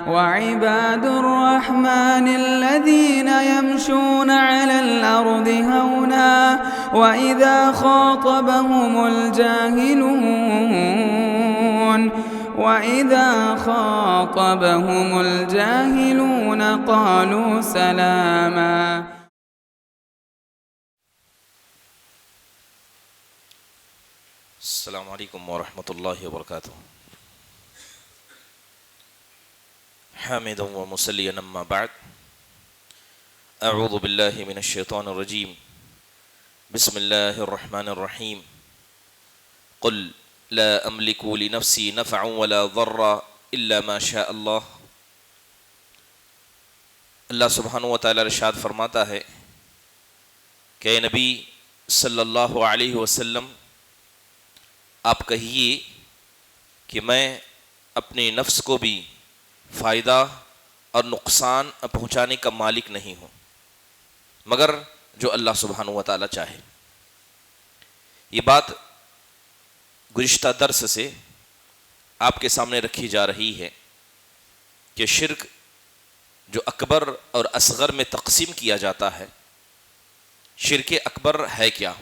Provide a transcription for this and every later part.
وعباد الرحمن الذين يمشون على الأرض هونا وإذا خاطبهم الجاهلون قالوا سلاما. السلام علیکم ورحمۃ اللہ وبرکاتہ. حامدا ومصلیا اما بعد. اعوذ باللہ من الشیطان الرجیم. بسم اللہ الرحمن الرحیم. قل لا املک لنفسی نفعا ولا ضرا الا ما شاء اللہ. اللہ سبحانہ و تعالی ارشاد فرماتا ہے کہ اے نبی صلی اللہ علیہ وسلم آپ کہیے کہ میں اپنے نفس کو بھی فائدہ اور نقصان پہنچانے کا مالک نہیں ہوں مگر جو اللہ سبحانہ و تعالی چاہے. یہ بات گزشتہ درس سے آپ کے سامنے رکھی جا رہی ہے کہ شرک جو اکبر اور اصغر میں تقسیم کیا جاتا ہے، شرک اکبر ہے کیا،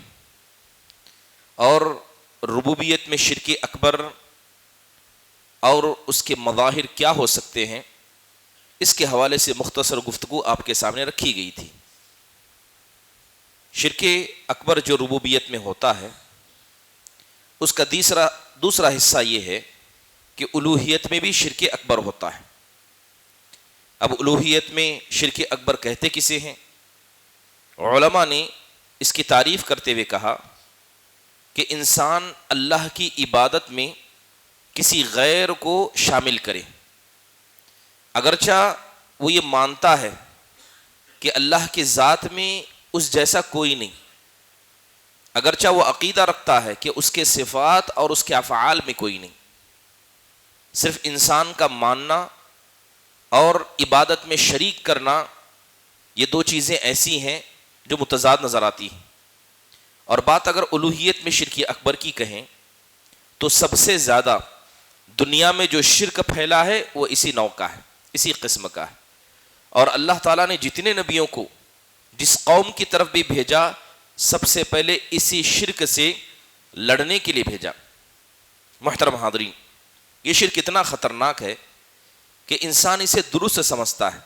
اور ربوبیت میں شرک اکبر اور اس کے مظاہر کیا ہو سکتے ہیں، اس کے حوالے سے مختصر گفتگو آپ کے سامنے رکھی گئی تھی. شرک اکبر جو ربوبیت میں ہوتا ہے اس کا دوسرا حصہ یہ ہے کہ الوہیت میں بھی شرک اکبر ہوتا ہے. اب الوہیت میں شرک اکبر کہتے کسے ہیں؟ علماء نے اس کی تعریف کرتے ہوئے کہا کہ انسان اللہ کی عبادت میں کسی غیر کو شامل کرے، اگرچہ وہ یہ مانتا ہے کہ اللہ کی ذات میں اس جیسا کوئی نہیں، اگرچہ وہ عقیدہ رکھتا ہے کہ اس کے صفات اور اس کے افعال میں کوئی نہیں. صرف انسان کا ماننا اور عبادت میں شریک کرنا، یہ دو چیزیں ایسی ہیں جو متضاد نظر آتی ہیں. اور بات اگر الوہیت میں شرک اکبر کی کہیں تو سب سے زیادہ دنیا میں جو شرک پھیلا ہے وہ اسی نوع کا ہے، اسی قسم کا ہے. اور اللہ تعالیٰ نے جتنے نبیوں کو جس قوم کی طرف بھی بھیجا سب سے پہلے اسی شرک سے لڑنے کے لیے بھیجا. محترم حاضرین، یہ شرک اتنا خطرناک ہے کہ انسان اسے درست سمجھتا ہے.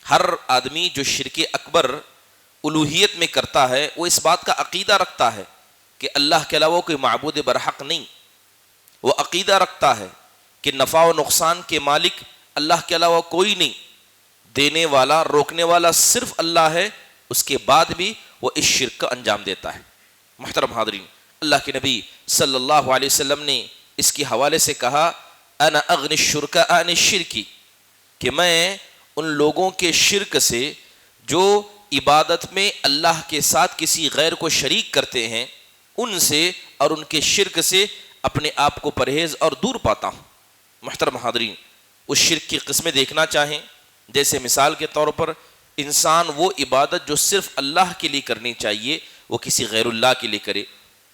ہر آدمی جو شرک اکبر الوہیت میں کرتا ہے وہ اس بات کا عقیدہ رکھتا ہے کہ اللہ کے علاوہ کوئی معبود برحق نہیں. وہ عقیدہ رکھتا ہے کہ نفع و نقصان کے مالک اللہ کے علاوہ کوئی نہیں، دینے والا روکنے والا صرف اللہ ہے. اس کے بعد بھی وہ اس شرک کا انجام دیتا ہے. محترم حاضرین، اللہ کے نبی صلی اللہ علیہ وسلم نے اس کے حوالے سے کہا انا اغنی الشرکاء عن الشرک، کہ میں ان لوگوں کے شرک سے جو عبادت میں اللہ کے ساتھ کسی غیر کو شریک کرتے ہیں ان سے اور ان کے شرک سے اپنے آپ کو پرہیز اور دور پاتا ہوں. محترم حاضرین، اس شرک کی قسمیں دیکھنا چاہیں، جیسے مثال کے طور پر انسان وہ عبادت جو صرف اللہ کے لیے کرنی چاہیے وہ کسی غیر اللہ کے لیے کرے،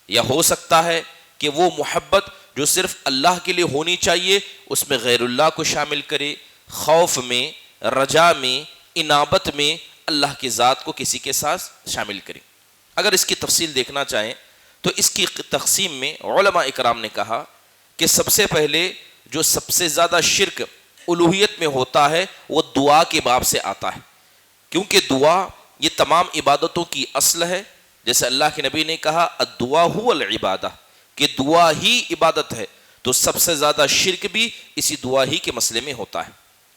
یا ہو سکتا ہے کہ وہ محبت جو صرف اللہ کے لیے ہونی چاہیے اس میں غیر اللہ کو شامل کرے، خوف میں، رجا میں، انابت میں اللہ کی ذات کو کسی کے ساتھ شامل کرے. اگر اس کی تفصیل دیکھنا چاہیں تو اس کی تقسیم میں علماء اکرام نے کہا کہ سب سے پہلے جو سب سے زیادہ شرک الوہیت میں ہوتا ہے وہ دعا کے باب سے آتا ہے، کیونکہ دعا یہ تمام عبادتوں کی اصل ہے. جیسے اللہ کے نبی نے کہا الدعاء هو العبادہ، کہ دعا ہی عبادت ہے، تو سب سے زیادہ شرک بھی اسی دعا ہی کے مسئلے میں ہوتا ہے.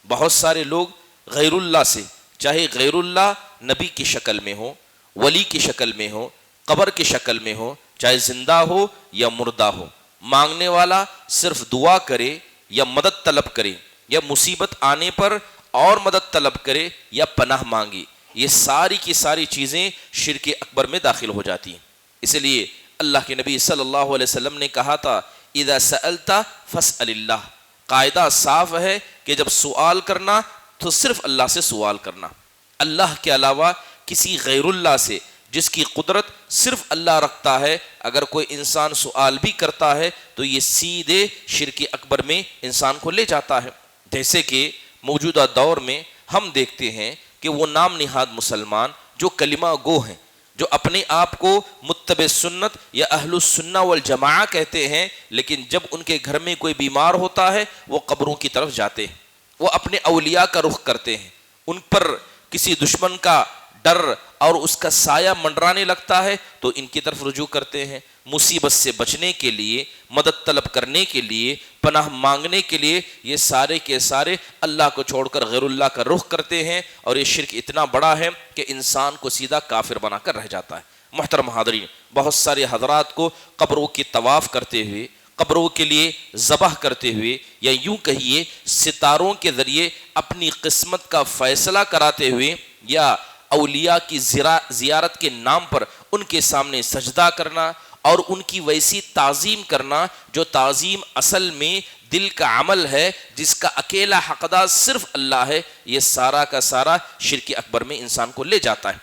بہت سارے لوگ غیر اللہ سے، چاہے غیر اللہ نبی کی شکل میں ہو، ولی کی شکل میں ہو، قبر کی شکل میں ہو، چاہے زندہ ہو یا مردہ ہو، مانگنے والا صرف دعا کرے یا مدد طلب کرے یا مصیبت آنے پر اور مدد طلب کرے یا پناہ مانگی، یہ ساری کی ساری چیزیں شرک اکبر میں داخل ہو جاتی ہیں. اس لیے اللہ کے نبی صلی اللہ علیہ وسلم نے کہا تھا اذا سألت فاسأل اللہ. قاعدہ صاف ہے کہ جب سوال کرنا تو صرف اللہ سے سوال کرنا، اللہ کے علاوہ کسی غیر اللہ سے جس کی قدرت صرف اللہ رکھتا ہے اگر کوئی انسان سوال بھی کرتا ہے تو یہ سیدھے شرک اکبر میں انسان کو لے جاتا ہے. جیسے کہ موجودہ دور میں ہم دیکھتے ہیں کہ وہ نام نہاد مسلمان جو کلمہ گو ہیں، جو اپنے آپ کو متبع سنت یا اہل السنہ والجماعہ کہتے ہیں، لیکن جب ان کے گھر میں کوئی بیمار ہوتا ہے وہ قبروں کی طرف جاتے ہیں، وہ اپنے اولیاء کا رخ کرتے ہیں، ان پر کسی دشمن کا ڈر اور اس کا سایہ منڈرانے لگتا ہے تو ان کی طرف رجوع کرتے ہیں، مصیبت سے بچنے کے لیے، مدد طلب کرنے کے لیے، پناہ مانگنے کے لیے یہ سارے کے سارے اللہ کو چھوڑ کر غیر اللہ کا رخ کرتے ہیں، اور یہ شرک اتنا بڑا ہے کہ انسان کو سیدھا کافر بنا کر رہ جاتا ہے۔ محترم حاضرین، بہت سارے حضرات کو قبروں کی طواف کرتے ہوئے، قبروں کے لیے ذبح کرتے ہوئے، یا یوں کہیے ستاروں کے ذریعے اپنی قسمت کا فیصلہ کراتے ہوئے، یا اولیاء کی زیارت کے نام پر ان کے سامنے سجدہ کرنا اور ان کی ویسی تعظیم کرنا جو تعظیم اصل میں دل کا عمل ہے، جس کا اکیلا حقدار صرف اللہ ہے، یہ سارا کا سارا شرک اکبر میں انسان کو لے جاتا ہے۔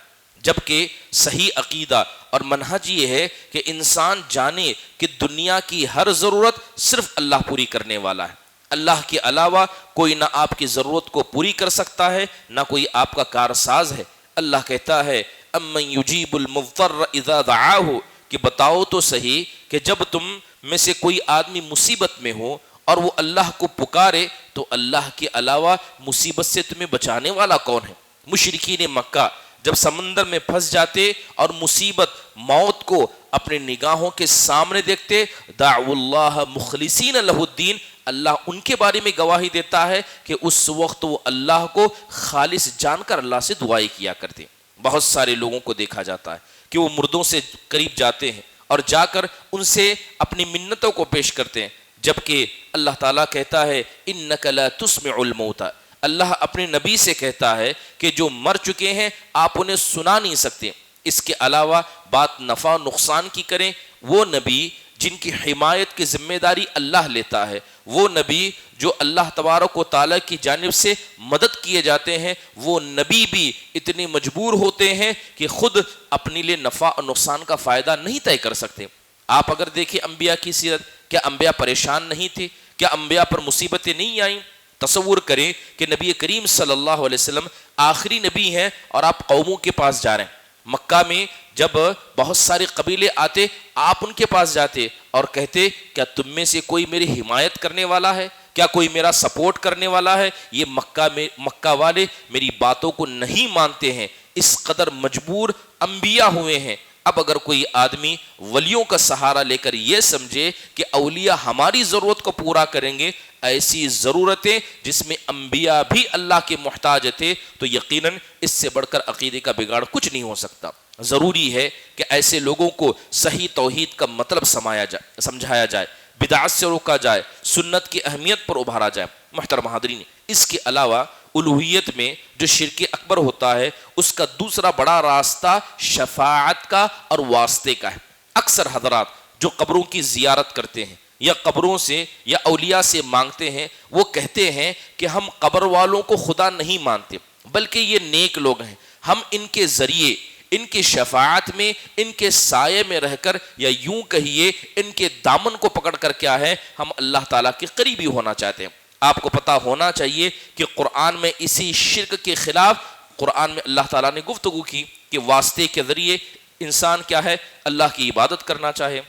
جبکہ صحیح عقیدہ اور منہج یہ ہے کہ انسان جانے کہ دنیا کی ہر ضرورت صرف اللہ پوری کرنے والا ہے، اللہ کے علاوہ کوئی نہ آپ کی ضرورت کو پوری کر سکتا ہے، نہ کوئی آپ کا کارساز ہے۔ اللہ کہتا ہے امن یجیب المضطر اذا دعاہ، کہ بتاؤ تو صحیح کہ جب تم میں سے کوئی آدمی مصیبت میں ہو اور وہ اللہ کو پکارے تو اللہ کے علاوہ مصیبت سے تمہیں بچانے والا کون ہے؟ مشرکین مکہ جب سمندر میں پھنس جاتے اور مصیبت موت کو اپنے نگاہوں کے سامنے دیکھتے، دعوا اللہ مخلصین لہ الدین، اللہ ان کے بارے میں گواہی دیتا ہے کہ اس وقت وہ اللہ کو خالص جان کر اللہ سے دعائیں کیا کرتے۔ بہت سارے لوگوں کو دیکھا جاتا ہے کہ وہ مردوں سے قریب جاتے ہیں اور جا کر ان سے اپنی منتوں کو پیش کرتے ہیں، جبکہ اللہ تعالیٰ کہتا ہے انک لا تسمع الموتى، اللہ اپنے نبی سے کہتا ہے کہ جو مر چکے ہیں آپ انہیں سنا نہیں سکتے۔ اس کے علاوہ بات نفع نقصان کی کریں، وہ نبی جن کی حمایت کی ذمہ داری اللہ لیتا ہے، وہ نبی جو اللہ تبارک و تعالیٰ کی جانب سے مدد کیے جاتے ہیں، وہ نبی بھی اتنے مجبور ہوتے ہیں کہ خود اپنے لیے نفع اور نقصان کا فائدہ نہیں طے کر سکتے۔ آپ اگر دیکھیں انبیاء کی سیرت، کیا انبیاء پریشان نہیں تھے؟ کیا انبیاء پر مصیبتیں نہیں آئیں؟ تصور کریں کہ نبی کریم صلی اللہ علیہ وسلم آخری نبی ہیں اور آپ قوموں کے پاس جا رہے ہیں۔ مکہ میں جب بہت سارے قبیلے آتے آپ ان کے پاس جاتے اور کہتے کیا تم میں سے کوئی میری حمایت کرنے والا ہے؟ کیا کوئی میرا سپورٹ کرنے والا ہے؟ یہ مکہ والے میری باتوں کو نہیں مانتے ہیں، اس قدر مجبور انبیاء ہوئے ہیں۔ اب اگر کوئی آدمی ولیوں کا سہارا لے کر یہ سمجھے کہ اولیاء ہماری ضرورت کو پورا کریں گے، ایسی ضرورتیں جس میں انبیاء بھی اللہ کے محتاج تھے، تو یقیناً اس سے بڑھ کر عقیدے کا بگاڑ کچھ نہیں ہو سکتا۔ ضروری ہے کہ ایسے لوگوں کو صحیح توحید کا مطلب سمجھایا جائے، بدعت سے روکا جائے، سنت کی اہمیت پر ابھارا جائے۔ محترم حاضرین، اس کے علاوہ الوہیت میں جو شرک اکبر ہوتا ہے اس کا دوسرا بڑا راستہ شفاعت کا اور واسطے کا ہے۔ اکثر حضرات جو قبروں کی زیارت کرتے ہیں یا قبروں سے یا اولیاء سے مانگتے ہیں، وہ کہتے ہیں کہ ہم قبر والوں کو خدا نہیں مانتے بلکہ یہ نیک لوگ ہیں، ہم ان کے ذریعے، ان کی شفاعت میں، ان کے سائے میں رہ کر، یا یوں کہیے ان کے دامن کو پکڑ کر کیا ہے، ہم اللہ تعالیٰ کے قریبی ہونا چاہتے ہیں۔ آپ کو پتہ ہونا چاہیے کہ قرآن میں اسی شرک کے خلاف قرآن میں اللہ تعالیٰ نے گفتگو کی کہ واسطے کے ذریعے انسان کیا ہے، اللہ کی عبادت کرنا چاہے۔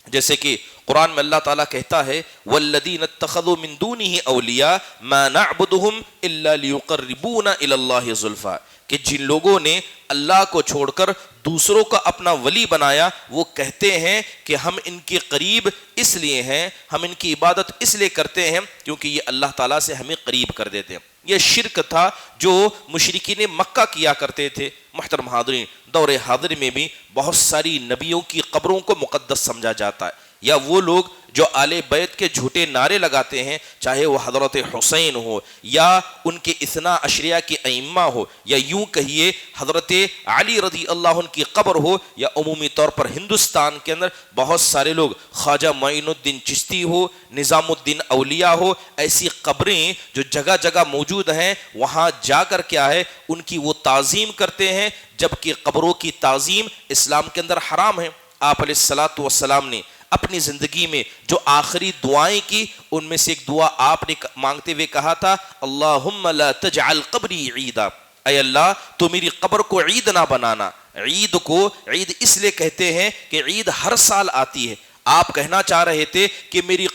جیسے کہ قرآن میں اللہ تعالیٰ کہتا ہے وَالَّذِينَ اتَّخَذُوا مِن دُونِهِ أَوْلِيَاءَ مَا نَعْبُدُهُمْ إِلَّا لِيُقَرِّبُونَ إِلَى اللَّهِ زُلْفَىٰ، کہ جن لوگوں نے اللہ کو چھوڑ کر دوسروں کا اپنا ولی بنایا، وہ کہتے ہیں کہ ہم ان کے قریب اس لیے ہیں، ہم ان کی عبادت اس لیے کرتے ہیں کیونکہ یہ اللہ تعالیٰ سے ہمیں قریب کر دیتے ہیں۔ یہ شرک تھا جو مشرکین مکہ کیا کرتے تھے۔ محترم حاضرین، دور حاضر میں بھی بہت ساری نبیوں کی قبروں کو مقدس سمجھا جاتا ہے، یا وہ لوگ جو آل بیت کے جھوٹے نعرے لگاتے ہیں، چاہے وہ حضرت حسین ہو یا ان کے اثنا عشریہ کے ائمہ ہو، یا یوں کہیے حضرت علی رضی اللہ عنہ کی قبر ہو، یا عمومی طور پر ہندوستان کے اندر بہت سارے لوگ خواجہ معین الدین چشتی ہو، نظام الدین اولیاء ہو، ایسی قبریں جو جگہ جگہ موجود ہیں، وہاں جا کر کیا ہے ان کی وہ تعظیم کرتے ہیں، جبکہ قبروں کی تعظیم اسلام کے اندر حرام ہے۔ آپ علیہ الصلوۃ والسلام نے اپنی زندگی میں جو آخری دعائیں کی ان میں سے ایک دعا آپ نے مانگتے ہوئے کہا تھا اللہم لا تجعل قبری عیدا، اے اللہ تو میری قبر کو عید نہ بنانا۔ عید کو عید اس لیے کہتے ہیں کہ عید ہر سال آتی ہے، آپ کہنا چاہ رہے تھے کہ میری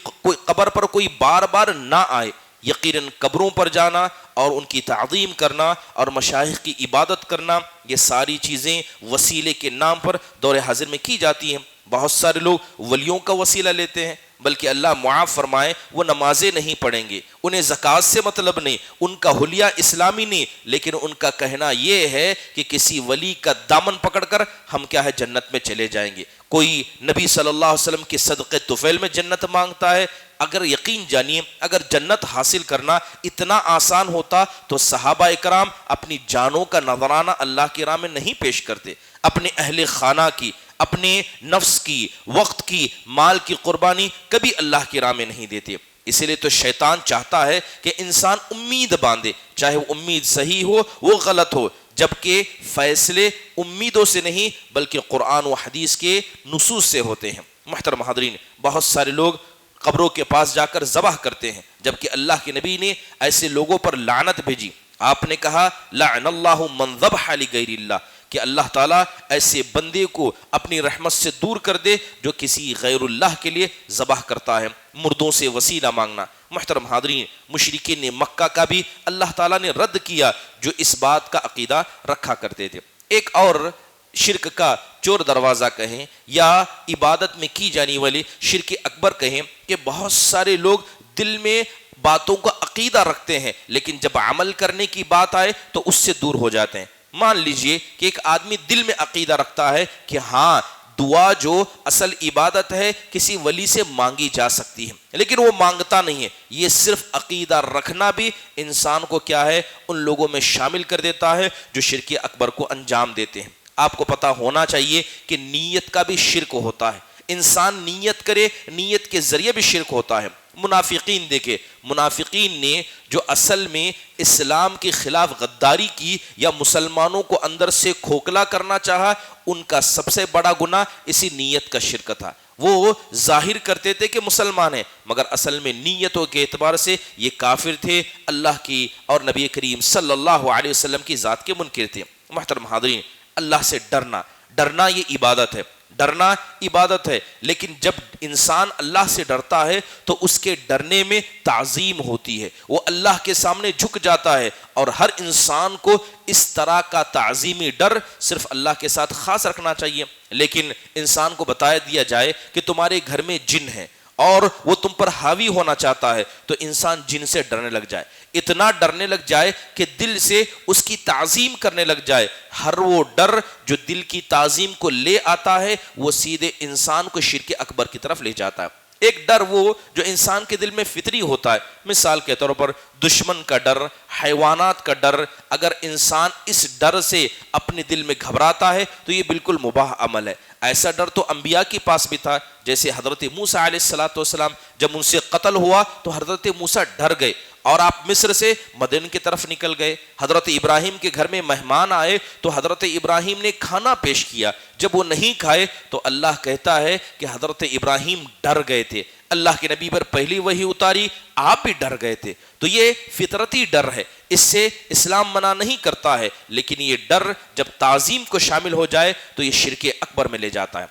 قبر پر کوئی بار بار نہ آئے۔ یقیناً قبروں پر جانا اور ان کی تعظیم کرنا اور مشائخ کی عبادت کرنا، یہ ساری چیزیں وسیلے کے نام پر دور حاضر میں کی جاتی ہیں۔ بہت سارے لوگ ولیوں کا وسیلہ لیتے ہیں، بلکہ اللہ معاف فرمائے وہ نمازیں نہیں پڑھیں گے، انہیں زکوٰۃ سے مطلب نہیں، ان کا حلیہ اسلامی نہیں، لیکن ان کا کہنا یہ ہے کہ کسی ولی کا دامن پکڑ کر ہم کیا ہے جنت میں چلے جائیں گے۔ کوئی نبی صلی اللہ علیہ وسلم کے صدقے طفیل میں جنت مانگتا ہے۔ اگر یقین جانیے اگر جنت حاصل کرنا اتنا آسان ہوتا تو صحابہ اکرام اپنی جانوں کا نذرانہ اللہ کی راہ میں نہیں پیش کرتے، اپنے اہل خانہ کی، اپنے نفس کی، وقت کی، مال کی قربانی کبھی اللہ کی راہ میں نہیں دیتے۔ اسی لیے تو شیطان چاہتا ہے کہ انسان امید باندھے، چاہے وہ امید صحیح ہو وہ غلط ہو، جبکہ فیصلے امیدوں سے نہیں بلکہ قرآن و حدیث کے نصوص سے ہوتے ہیں۔ محترم حاضرین، بہت سارے لوگ قبروں کے پاس جا کر ذبح کرتے ہیں، جبکہ اللہ کے نبی نے ایسے لوگوں پر لعنت بھیجی۔ آپ نے کہا لعن اللہ من ذبح لغیر اللہ، کہ اللہ تعالیٰ ایسے بندے کو اپنی رحمت سے دور کر دے جو کسی غیر اللہ کے لیے ذبح کرتا ہے، مردوں سے وسیلہ مانگنا۔ محترم حاضرین، مشرکین مکہ کا بھی اللہ تعالیٰ نے رد کیا جو اس بات کا عقیدہ رکھا کرتے تھے۔ ایک اور شرک کا چور دروازہ کہیں یا عبادت میں کی جانے والی شرک اکبر کہیں کہ بہت سارے لوگ دل میں باتوں کا عقیدہ رکھتے ہیں لیکن جب عمل کرنے کی بات آئے تو اس سے دور ہو جاتے ہیں۔ مان لیجئے کہ ایک آدمی دل میں عقیدہ رکھتا ہے کہ ہاں دعا جو اصل عبادت ہے کسی ولی سے مانگی جا سکتی ہے، لیکن وہ مانگتا نہیں ہے۔ یہ صرف عقیدہ رکھنا بھی انسان کو کیا ہے ان لوگوں میں شامل کر دیتا ہے جو شرک اکبر کو انجام دیتے ہیں۔ آپ کو پتا ہونا چاہیے کہ نیت کا بھی شرک ہوتا ہے، انسان نیت کرے، نیت کے ذریعے بھی شرک ہوتا ہے۔ منافقین دیکھے، منافقین نے جو اصل میں اسلام کے خلاف غداری کی یا مسلمانوں کو اندر سے کھوکھلا کرنا چاہا، ان کا سب سے بڑا گناہ اسی نیت کا شرک تھا۔ وہ ظاہر کرتے تھے کہ مسلمان ہیں مگر اصل میں نیتوں کے اعتبار سے یہ کافر تھے، اللہ کی اور نبی کریم صلی اللہ علیہ وسلم کی ذات کے منکر تھے۔ محترم حاضرین، اللہ سے ڈرنا یہ عبادت ہے، ڈرنا عبادت ہے، لیکن جب انسان اللہ سے ڈرتا ہے تو اس کے ڈرنے میں تعظیم ہوتی ہے، وہ اللہ کے سامنے جھک جاتا ہے، اور ہر انسان کو اس طرح کا تعظیمی ڈر صرف اللہ کے ساتھ خاص رکھنا چاہیے۔ لیکن انسان کو بتایا دیا جائے کہ تمہارے گھر میں جن ہے اور وہ تم پر حاوی ہونا چاہتا ہے تو انسان جن سے ڈرنے لگ جائے، اتنا ڈرنے لگ جائے کہ دل سے اس کی تعظیم کرنے لگ جائے۔ ہر وہ ڈر جو دل کی تعظیم کو لے آتا ہے وہ سیدھے انسان کو شرک اکبر کی طرف لے جاتا ہے۔ ایک ڈر وہ جو انسان کے دل میں فطری ہوتا ہے، مثال کے طور پر دشمن کا ڈر، حیوانات کا ڈر، اگر انسان اس ڈر سے اپنے دل میں گھبراتا ہے تو یہ بالکل مباح عمل ہے۔ ایسا ڈر تو انبیاء کے پاس بھی تھا، جیسے حضرت موسیٰ علیہ السلام جب ان سے قتل ہوا تو حضرت موسیٰ ڈر گئے اور آپ مصر سے مدین کی طرف نکل گئے۔ حضرت ابراہیم کے گھر میں مہمان آئے تو حضرت ابراہیم نے کھانا پیش کیا، جب وہ نہیں کھائے تو اللہ کہتا ہے کہ حضرت ابراہیم ڈر گئے تھے، اللہ کے نبی پر پہلی وحی اتاری، آپ بھی ڈر گئے تھے۔ تو یہ فطرتی ڈر ہے، اس سے اسلام منع نہیں کرتا ہے، لیکن یہ ڈر جب تعظیم کو شامل ہو جائے تو یہ شرک اکبر میں لے جاتا ہے۔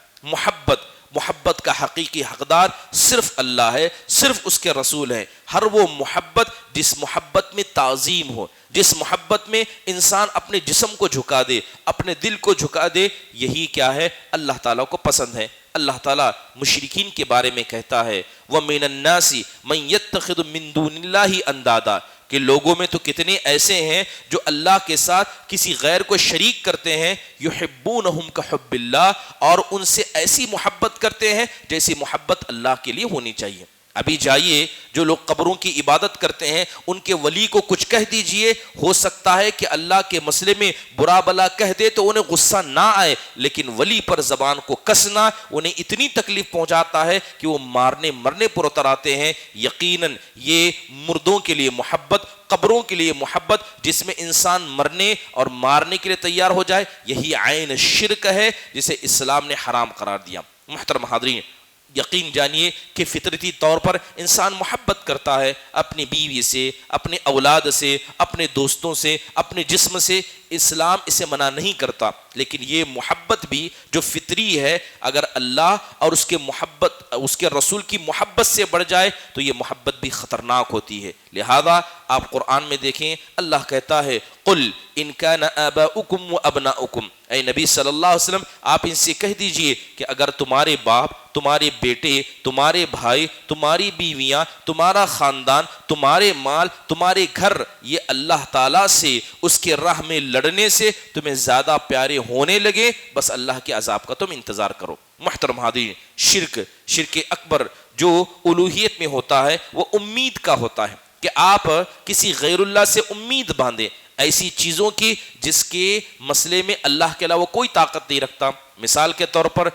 محبت کا حقیقی حقدار صرف اللہ ہے، صرف اس کے رسول ہیں۔ ہر وہ محبت جس محبت میں تعظیم ہو، جس محبت میں انسان اپنے جسم کو جھکا دے، اپنے دل کو جھکا دے، یہی کیا ہے اللہ تعالیٰ کو پسند ہے۔ اللہ تعالیٰ مشرکین کے بارے میں کہتا ہے وَمِنَ النَّاسِ مَن يَتَّخِذُ مِن دُونِ اللَّهِ اندادا، کہ لوگوں میں تو کتنے ایسے ہیں جو اللہ کے ساتھ کسی غیر کو شریک کرتے ہیں، یحبونہم کحب اللہ، اور ان سے ایسی محبت کرتے ہیں جیسی محبت اللہ کے لیے ہونی چاہیے۔ ابھی جائیے جو لوگ قبروں کی عبادت کرتے ہیں ان کے ولی کو کچھ کہہ دیجئے، ہو سکتا ہے کہ اللہ کے مسئلے میں برا بلا کہہ دے تو انہیں غصہ نہ آئے، لیکن ولی پر زبان کو کسنا انہیں اتنی تکلیف پہنچاتا ہے کہ وہ مارنے مرنے پر اتر آتے ہیں۔ یقیناً یہ مردوں کے لیے محبت، قبروں کے لیے محبت جس میں انسان مرنے اور مارنے کے لیے تیار ہو جائے، یہی عین شرک ہے جسے اسلام نے حرام قرار دیا۔ محترم حاضرین، یقین جانیے کہ فطرتی طور پر انسان محبت کرتا ہے اپنی بیوی سے، اپنے اولاد سے، اپنے دوستوں سے، اپنے جسم سے. اسلام اسے منع نہیں کرتا، لیکن یہ محبت بھی جو فطری ہے اگر اللہ اور اس کے رسول کی محبت سے بڑھ جائے تو یہ محبت بھی خطرناک ہوتی ہے. لہذا آپ قرآن میں دیکھیں اللہ کہتا ہے قل ان کان آباؤکم و ابناؤکم، اے نبی صلی اللہ علیہ وسلم آپ ان سے کہہ دیجئے کہ اگر تمہارے باپ، تمہارے بیٹے، تمہارے بھائی، تمہاری بیویاں، تمہارا خاندان، تمہارے مال، تمہارے گھر یہ اللہ تعالیٰ سے اس کے راہ میں لڑنے سے تمہیں زیادہ پیارے ہونے لگے، بس اللہ کے عذاب کا تم انتظار کرو. محترم حاضرین، شرک اکبر جو الوہیت میں ہوتا ہے وہ امید کا ہوتا ہے کہ آپ کسی غیر اللہ سے امید باندھیں ایسی چیزوں کی جس کے مسئلے میں اللہ کے علاوہ کوئی طاقت نہیں رکھتا. مثال کے طور پر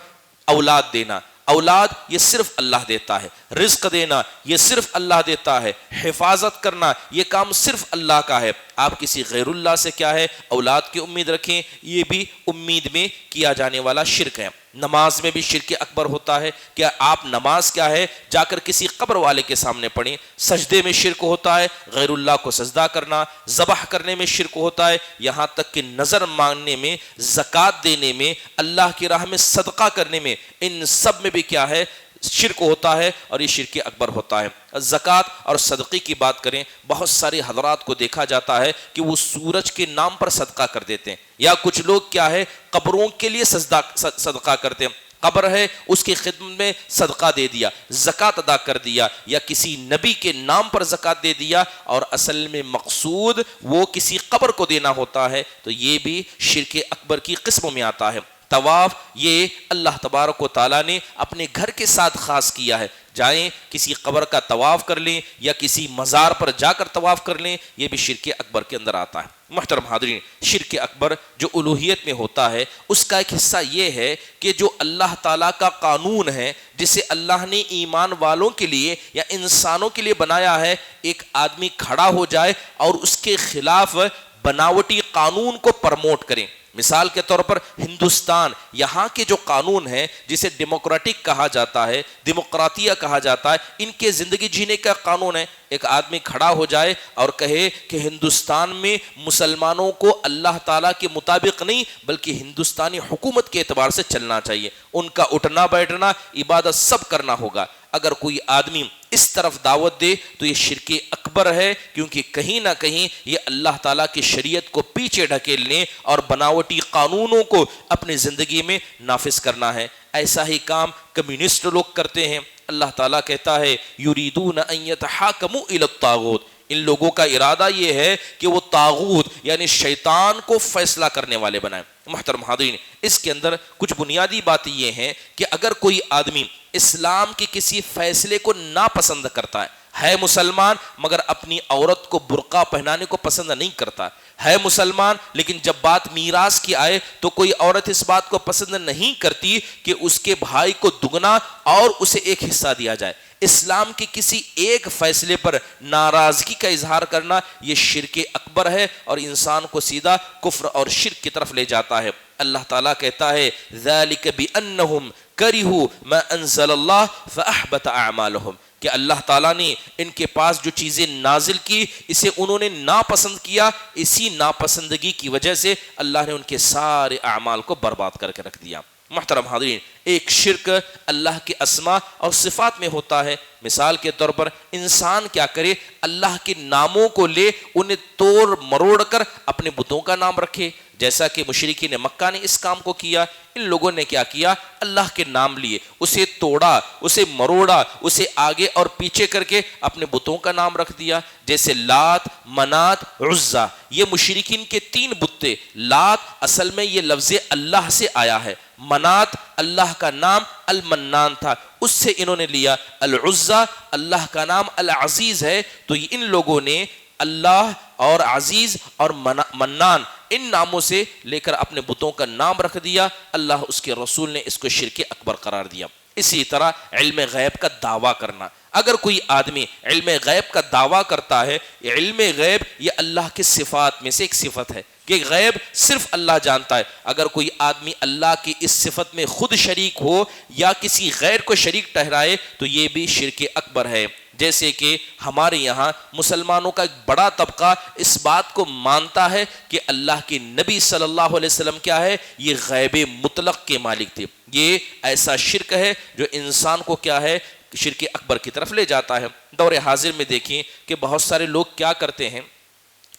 اولاد دینا، اولاد یہ صرف اللہ دیتا ہے. رزق دینا یہ صرف اللہ دیتا ہے. حفاظت کرنا یہ کام صرف اللہ کا ہے. آپ کسی غیر اللہ سے کیا ہے اولاد کی امید رکھیں، یہ بھی امید میں کیا جانے والا شرک ہے. نماز میں بھی شرک اکبر ہوتا ہے. کیا آپ نماز کیا ہے جا کر کسی قبر والے کے سامنے پڑھیں. سجدے میں شرک ہوتا ہے، غیر اللہ کو سجدہ کرنا. ذبح کرنے میں شرک ہوتا ہے، یہاں تک کہ نظر مانگنے میں، زکوٰۃ دینے میں، اللہ کی راہ میں صدقہ کرنے میں، ان سب میں بھی کیا ہے شرک ہوتا ہے اور یہ شرک اکبر ہوتا ہے. زکوٰۃ اور صدقے کی بات کریں، بہت سارے حضرات کو دیکھا جاتا ہے کہ وہ سورج کے نام پر صدقہ کر دیتے ہیں، یا کچھ لوگ کیا ہے قبروں کے لیے صدقہ کرتے ہیں. قبر ہے اس کی خدمت میں صدقہ دے دیا، زکوٰۃ ادا کر دیا، یا کسی نبی کے نام پر زکوٰۃ دے دیا اور اصل میں مقصود وہ کسی قبر کو دینا ہوتا ہے، تو یہ بھی شرک اکبر کی قسم میں آتا ہے. طواف یہ اللہ تبارک و تعالیٰ نے اپنے گھر کے ساتھ خاص کیا ہے. جائیں کسی قبر کا طواف کر لیں یا کسی مزار پر جا کر طواف کر لیں، یہ بھی شرک اکبر کے اندر آتا ہے. محترم حاضرین، شرک اکبر جو الوہیت میں ہوتا ہے اس کا ایک حصہ یہ ہے کہ جو اللہ تعالیٰ کا قانون ہے جسے اللہ نے ایمان والوں کے لیے یا انسانوں کے لیے بنایا ہے، ایک آدمی کھڑا ہو جائے اور اس کے خلاف بناوٹی قانون کو پرموٹ کریں. مثال کے طور پر ہندوستان، یہاں کے جو قانون ہیں جسے ڈیموکریٹک کہا جاتا ہے، ڈیموکراتیہ کہا جاتا ہے، ان کے زندگی جینے کا قانون ہے. ایک آدمی کھڑا ہو جائے اور کہے کہ ہندوستان میں مسلمانوں کو اللہ تعالیٰ کے مطابق نہیں بلکہ ہندوستانی حکومت کے اعتبار سے چلنا چاہیے، ان کا اٹھنا بیٹھنا عبادت سب کرنا ہوگا. اگر کوئی آدمی اس طرف دعوت دے تو یہ شرک اکبر ہے، کیونکہ کہیں نہ کہیں یہ اللہ تعالیٰ کی شریعت کو پیچھے ڈھکیلنے اور بناوٹی قانونوں کو اپنی زندگی میں نافذ کرنا ہے. ایسا ہی کام کمیونسٹ لوگ کرتے ہیں. اللہ تعالیٰ کہتا ہے یریدون ان یتحاکموا الی الطاغوت، ان لوگوں کا ارادہ یہ ہے کہ وہ طاغوت یعنی شیطان کو فیصلہ کرنے والے بنائیں. محترم حاضرین، اس کے اندر کچھ بنیادی باتیں یہ ہیں کہ اگر کوئی آدمی اسلام کے کسی فیصلے کو ناپسند کرتا ہے مسلمان مگر اپنی عورت کو برقع پہنانے کو پسند نہیں کرتا ہے مسلمان، لیکن جب بات میراث کی آئے تو کوئی عورت اس بات کو پسند نہیں کرتی کہ اس کے بھائی کو دگنا اور اسے ایک حصہ دیا جائے. اسلام کے کسی ایک فیصلے پر ناراضگی کا اظہار کرنا یہ شرک اکبر ہے اور انسان کو سیدھا کفر اور شرک کی طرف لے جاتا ہے. اللہ تعالیٰ کہتا ہے ذالک بأنہم کرہوا ما انزل اللہ فاحبط اعمالہم، کہ اللہ تعالیٰ نے ان کے پاس جو چیزیں نازل کی اسے انہوں نے ناپسند کیا، اسی ناپسندگی کی وجہ سے اللہ نے ان کے سارے اعمال کو برباد کر کے رکھ دیا. محترم حاضرین، ایک شرک اللہ کے اسماء اور صفات میں ہوتا ہے. مثال کے طور پر انسان کیا کرے، اللہ کے ناموں کو لے انہیں توڑ مروڑ کر اپنے بتوں کا نام رکھے، جیسا کہ مشرکین مکہ نے اس کام کو کیا. ان لوگوں نے کیا کیا، اللہ کے نام لیے، اسے توڑا، اسے مروڑا، اسے آگے اور پیچھے کر کے اپنے بتوں کا نام رکھ دیا. جیسے لات، منات، عزا، یہ مشرکین کے 3 بت. لات اصل میں یہ لفظ اللہ سے آیا ہے، منات اللہ کا نام المنان تھا، اس سے انہوں نے لیا. العزا اللہ کا نام العزیز ہے، تو ان لوگوں نے اللہ اور عزیز اور منان ان ناموں سے لے کر اپنے بتوں کا نام رکھ دیا. اللہ اس کے رسول نے اس کو شرک اکبر قرار دیا. اسی طرح علم غیب کا دعویٰ کرنا، اگر کوئی آدمی علم غیب کا دعویٰ کرتا ہے، علم غیب یہ اللہ کی صفات میں سے ایک صفت ہے کہ غیب صرف اللہ جانتا ہے، اگر کوئی آدمی اللہ کی اس صفت میں خود شریک ہو یا کسی غیر کو شریک ٹھہرائے تو یہ بھی شرک اکبر ہے۔ جیسے کہ ہمارے یہاں مسلمانوں کا ایک بڑا طبقہ اس بات کو مانتا ہے کہ اللہ کے نبی صلی اللہ علیہ وسلم کیا ہے، یہ غیب مطلق کے مالک تھے۔ یہ ایسا شرک ہے جو انسان کو کیا ہے، شرک اکبر کی طرف لے جاتا ہے۔ دور حاضر میں دیکھیں کہ بہت سارے لوگ کیا کرتے ہیں،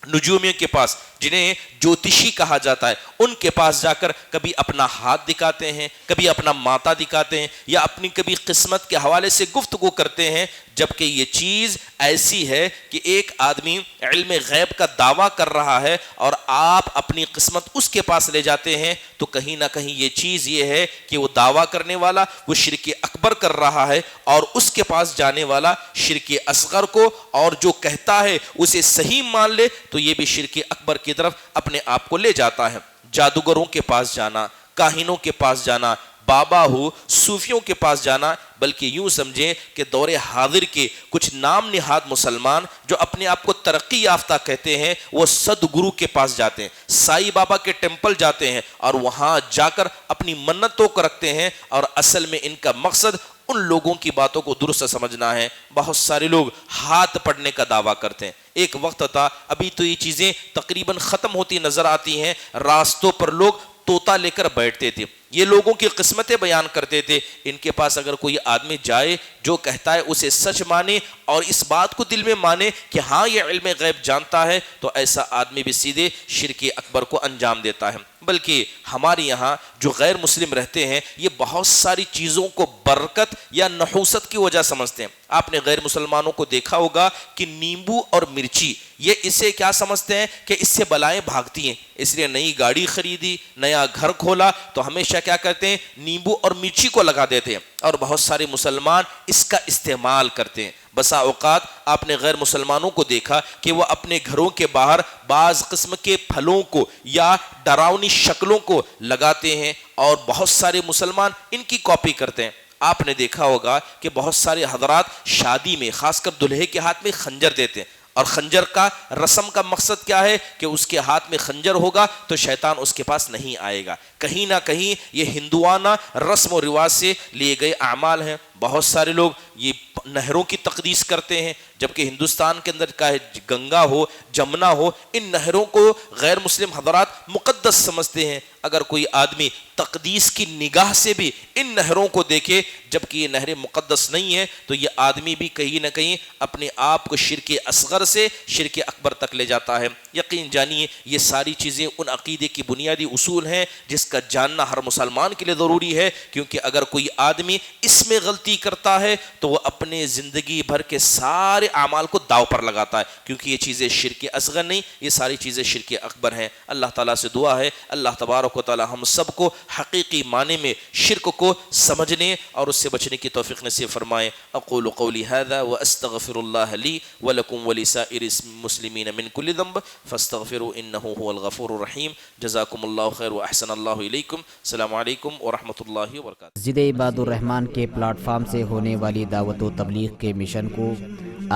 نجومیوں کے پاس جنہیں جوتشی کہا جاتا ہے ان کے پاس جا کر کبھی اپنا ہاتھ دکھاتے ہیں، کبھی اپنا ماتا دکھاتے ہیں، یا اپنی کبھی قسمت کے حوالے سے گفتگو کرتے ہیں، جبکہ یہ چیز ایسی ہے کہ ایک آدمی علم غیب کا دعویٰ کر رہا ہے اور آپ اپنی قسمت اس کے پاس لے جاتے ہیں، تو کہیں نہ کہیں یہ چیز یہ ہے کہ وہ دعویٰ کرنے والا وہ شرک اکبر کر رہا ہے اور اس کے پاس جانے والا شرک اصغر کو، اور جو کہتا ہے اسے صحیح مان لے تو یہ بھی شرک اکبر کی طرف اپنے آپ کو لے جاتا ہے۔ جادوگروں کے پاس جانا، کاہنوں کے پاس جانا، بابا ہو، صوفیوں کے پاس جانا، بلکہ یوں سمجھیں کہ دور حاضر کے کچھ نام نہاد مسلمان جو اپنے آپ کو ترقی یافتہ کہتے ہیں وہ صد گرو کے پاس جاتے ہیں، سائی بابا کے ٹیمپل جاتے ہیں اور وہاں جا کر اپنی منتوں کو رکھتے ہیں، اور اصل میں ان کا مقصد ان لوگوں کی باتوں کو درست سمجھنا ہے۔ بہت سارے لوگ ہاتھ پڑھنے کا دعویٰ کرتے ہیں، ایک وقت تھا، ابھی تو یہ چیزیں تقریباً ختم ہوتی نظر آتی ہیں، راستوں پر لوگ طوطا لے کر بیٹھتے تھے، یہ لوگوں کی قسمتیں بیان کرتے تھے۔ ان کے پاس اگر کوئی آدمی جائے جو کہتا ہے اسے سچ مانے اور اس بات کو دل میں مانے کہ ہاں یہ علم غیب جانتا ہے، تو ایسا آدمی بھی سیدھے شرک اکبر کو انجام دیتا ہے۔ بلکہ ہمارے یہاں جو غیر مسلم رہتے ہیں یہ بہت ساری چیزوں کو برکت یا نحوست کی وجہ سمجھتے ہیں۔ آپ نے غیر مسلمانوں کو دیکھا ہوگا کہ نیمبو اور مرچی یہ اسے کیا سمجھتے ہیں کہ اس سے بلائیں بھاگتی ہیں، اس لیے نئی گاڑی خریدی، نیا گھر کھولا تو ہمیشہ کیا کرتے ہیں، نیمبو اور مرچی کو لگا دیتے ہیں، اور بہت سارے مسلمان اس کا استعمال کرتے ہیں۔ بسا اوقات آپ نے غیر مسلمانوں کو دیکھا کہ وہ اپنے گھروں کے باہر بعض قسم کے پھلوں کو یا ڈراؤنی شکلوں کو لگاتے ہیں، اور بہت سارے مسلمان ان کی کاپی کرتے ہیں۔ آپ نے دیکھا ہوگا کہ بہت سارے حضرات شادی میں خاص کر دلہے کے ہاتھ میں خنجر دیتے ہیں، اور خنجر کا رسم کا مقصد کیا ہے کہ اس کے ہاتھ میں خنجر ہوگا تو شیطان اس کے پاس نہیں آئے گا۔ کہیں نہ کہیں یہ ہندوانہ رسم و رواج سے لیے گئے اعمال ہیں۔ بہت سارے لوگ یہ نہروں کی تقدیس کرتے ہیں، جبکہ ہندوستان کے اندر کا گنگا ہو، جمنا ہو، ان نہروں کو غیر مسلم حضرات مقدس سمجھتے ہیں۔ اگر کوئی آدمی تقدیس کی نگاہ سے بھی ان نہروں کو دیکھے جبکہ یہ نہریں مقدس نہیں ہیں تو یہ آدمی بھی کہیں نہ کہیں اپنے آپ کو شرک اصغر سے شرک اکبر تک لے جاتا ہے۔ یقین جانیے یہ ساری چیزیں ان عقیدے کی بنیادی اصول ہیں جس کا جاننا ہر مسلمان کے لیے ضروری ہے، کیونکہ اگر کوئی آدمی اس میں غلطی کرتا ہے تو وہ اپنے زندگی بھر کے سارے اعمال کو داؤ پر لگاتا ہے، کیونکہ یہ چیزیں شرک اصغر نہیں، یہ ساری چیزیں شرک اکبر ہیں۔ اللہ تعالیٰ سے دعا ہے اللہ تبارک و تعالیٰ ہم سب کو حقیقی معنی میں شرک کو سمجھنے اور اس سے بچنے کی توفیق نصیب فرمائے۔ اقول قولی هذا واستغفر الله لي ولكم ولسائر المسلمين من كل ذنب فاستغفروا انه هو الغفور الرحيم۔ جزاكم الله خير واحسن الله اليكم۔ السلام علیکم ورحمۃ اللہ وبرکاتہ۔ ضد عباد الرحمن کے پلیٹ فارم سے ہونے والی دعوت و تبلیغ کے مشن کو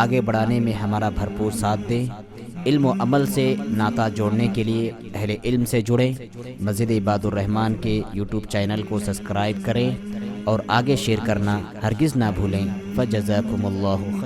آگے بڑھانے میں ہمارا بھرپور ساتھ دیں۔ علم و عمل سے ناطہ جوڑنے کے لیے اہل علم سے جڑیں۔ مسجد عباد الرحمن کے یوٹیوب چینل کو سبسکرائب کریں اور آگے شیئر کرنا ہرگز نہ بھولیں۔ فجزاکم اللہ